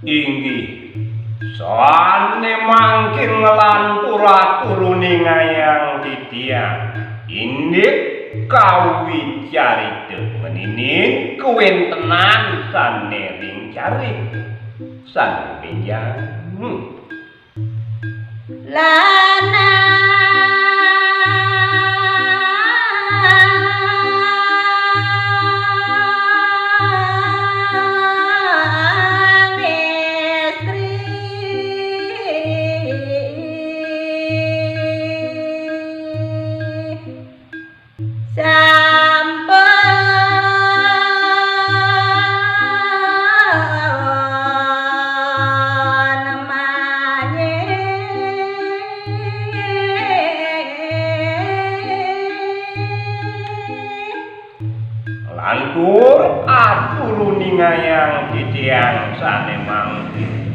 Inggih soane mangkin ngelantur-aturuni ngayang titiang indik kawicarita menini kewentenan sane ring cari sane pinjang lana lantur aturuni ngayang titiang sane mangkin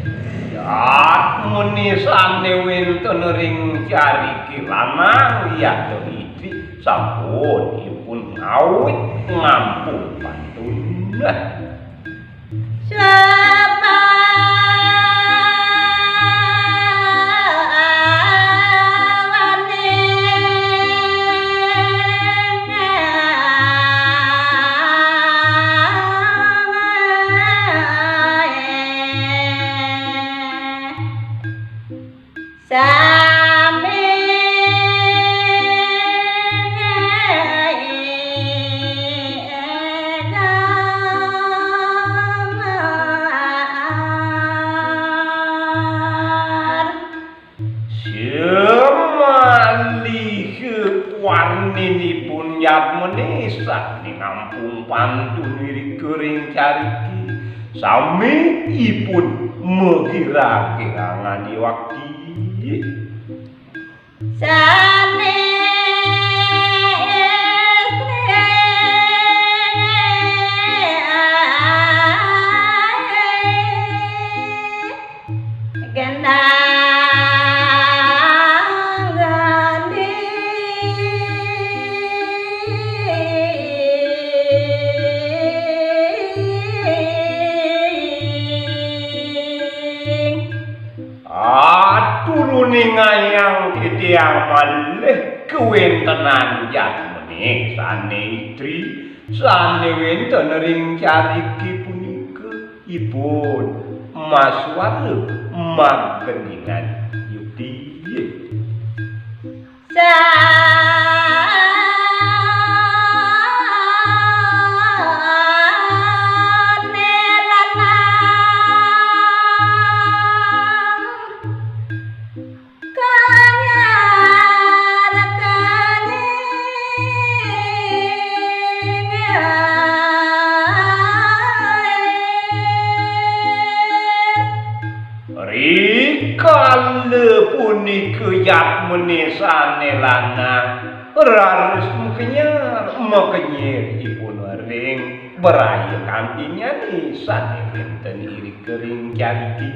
ya muni sane wenten ring cariki lanang ya iki sampun ipun ngawit ngampung pantun warninipun yat menesak ning ngampung pantun wirig kering cariki sami ipun mekira-kirangani wakti sane ngayang titiang malih kewentenan jasmene sane istri sane wenten ring cariki punika ipun maswara mageningan yukti rikale punika yat menesane lanang raris mekenyir ipun ring beraya kantinya ni sane wenten iri kering cariki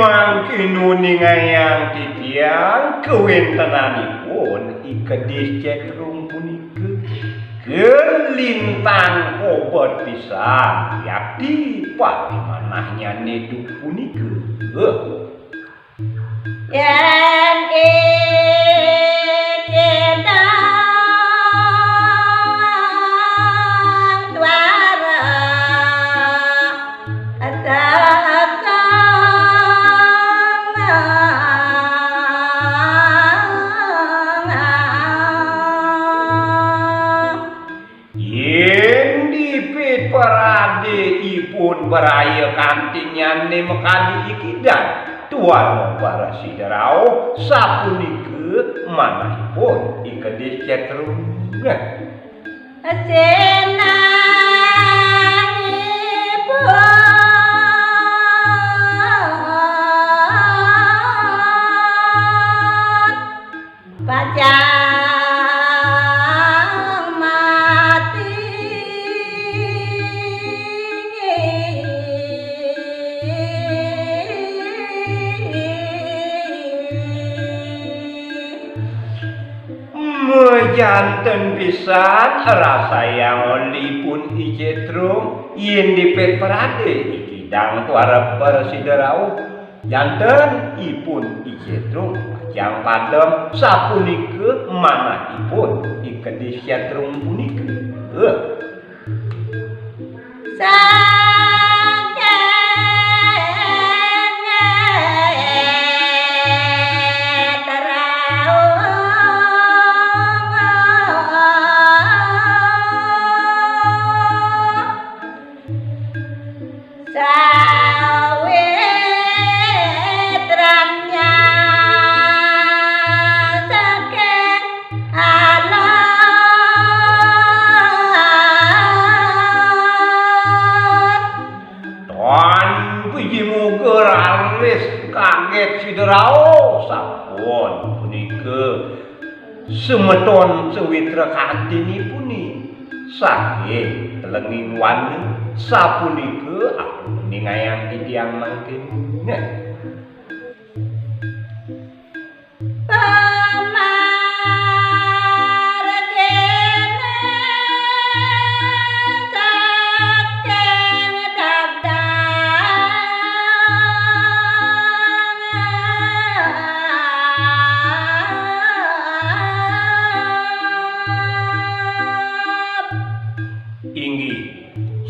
mangkinuni ngayang titiang kewentenanipun ikedis cekrung punika kelintang obat pisan yakti parimanahnya neduk punika yen kita berade ipun beraya kantinyan ne mekadi ikidan tuan para siderau sapunike manahipun ikedis cetrung Pajang mati mejanten pisan rasa yang olipun ijetrum yen dipet perade ikidang tuara persiderau janten ipun ijetrum yang padem sapunike manahipun ikedis setrum punike kaget siderau sampun punike semeton sewitra kantini puni sakit telenging wani sapunike aku ningayang titiang mangkin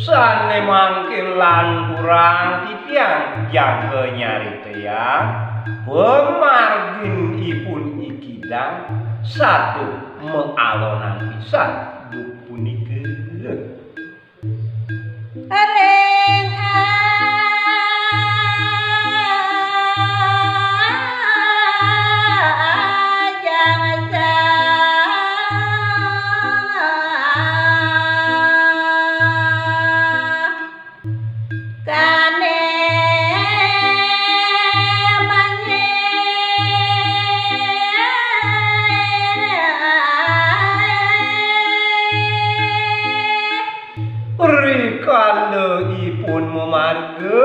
sane mangkil lan kurang titiang jaga nyari tiang pemargin ipun ikidang satu mengalonan pisan duk punike ring ipun memarga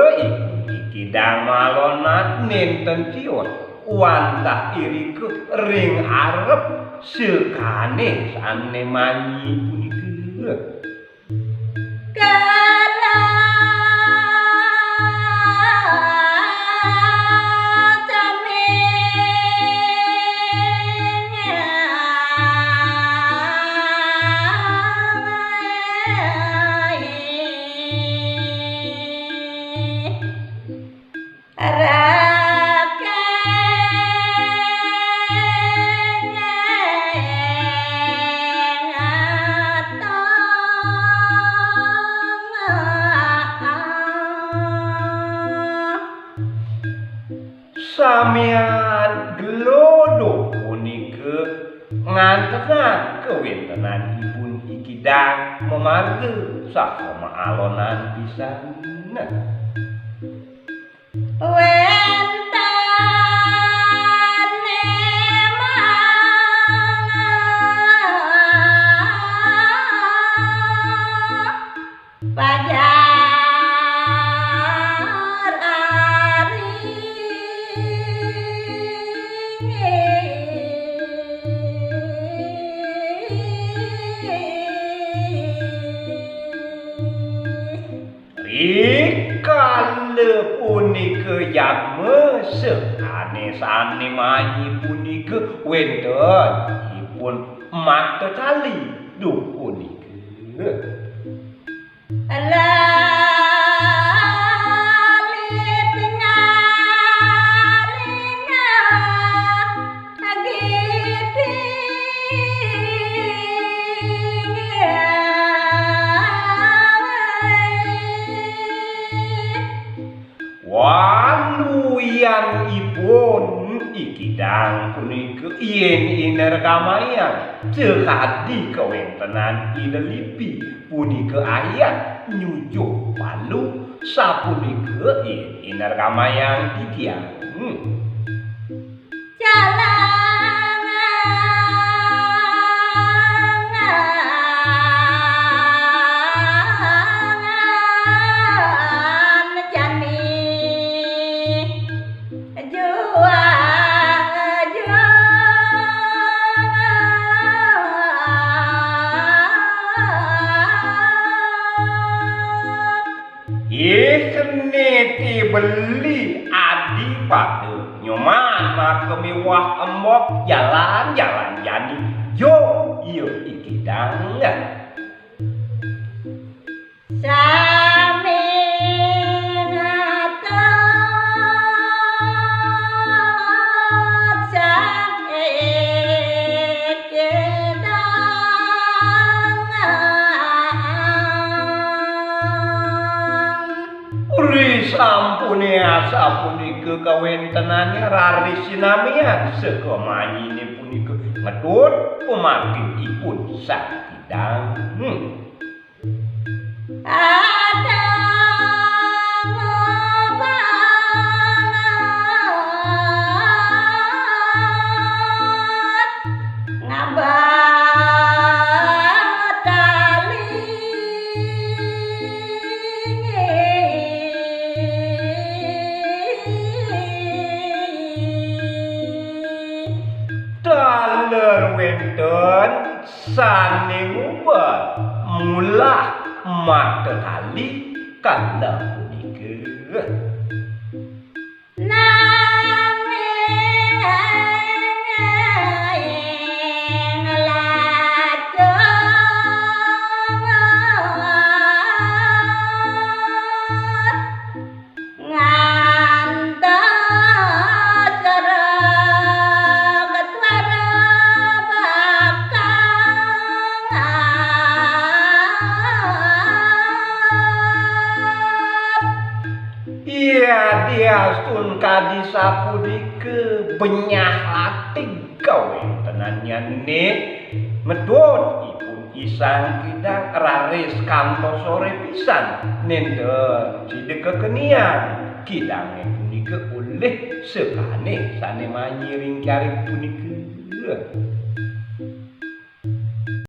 ikidang malonat nenten cion wantah irike ring arep sekane sane manyi punike samian gelodo punike ngantenan kewintenan ipun ikidang memarga sakoma alonan pisan Rikale punike yang mesehane sane manyi punike wenten ipun mata kali duh punike kidang punika yen inergamaya cekadi kawentenan ilelipi punika ayat nyujuk palu sapunika inergamaya titiang Neti beli adi pada nyoman kemewah embok jalan-jalan jadi yo iyo ikidangan sami sapunika kawentenannya rari sinamian sekomanyine punika ngedut pemakipun sakidang ada wenten sane ngubat mulah mata kali kala punika diastun kadi sapudike benyah lating kawentenannya nek medhot ipun isang kidang raris kantos sore pisan nenten sidek kekenian kidange punika oleh sekane sane manyiring karib punika